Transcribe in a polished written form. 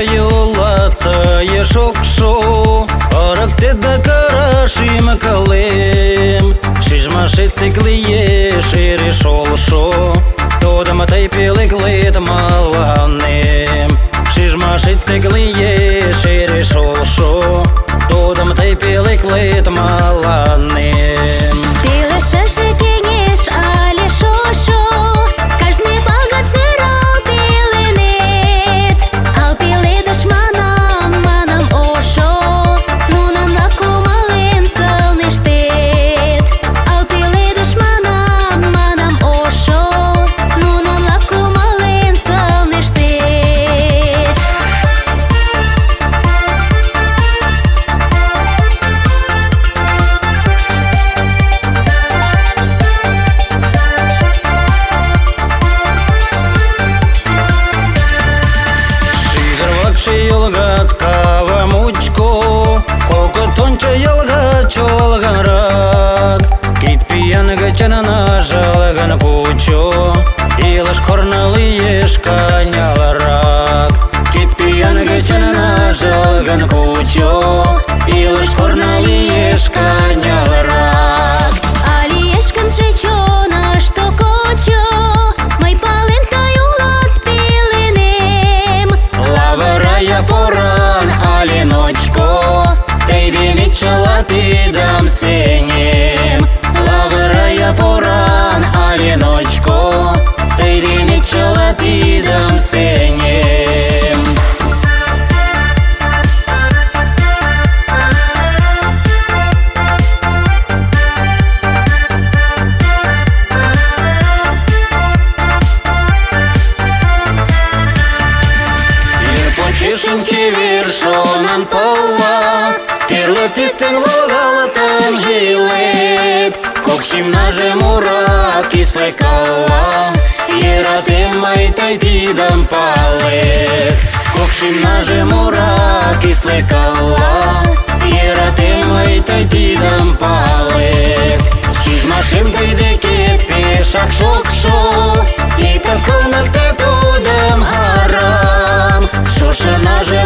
юлатає шок-шо, аракте да карашим калим. Шижмашит тиклиє шири шол-шо, тодам тай пилик лит маланим. Шижмашит тиклиє шири шол-шо, тодам тай пилик лит маланим. Yolgat kava muchko, kokotoncha yolga cholgarak. Kit piyan gachanana jalgan pucho, ilash kornali yeshkanyalarak. Kit piyan gachanana jalgan pucho, ilash kornali yeshkanyalarak. Ali yeshkan shechona shto kocho, mai palem tayulat pilenem. Лаварая поран, али ночко, ты веничала пидам синим. Лаварая поран, али ночко, ты веничала пидам синим. Чешенки вершонан пала, терлетистен волгалатан гилет. Кокшим наже мура кисле кала, ератем майтай пидам палет. Кокшим наже мура кисле кала, ератем майтай пидам палет. Шижмашем тайдекет пешак шок-шо, и таконак те тудам харам. Шоша наже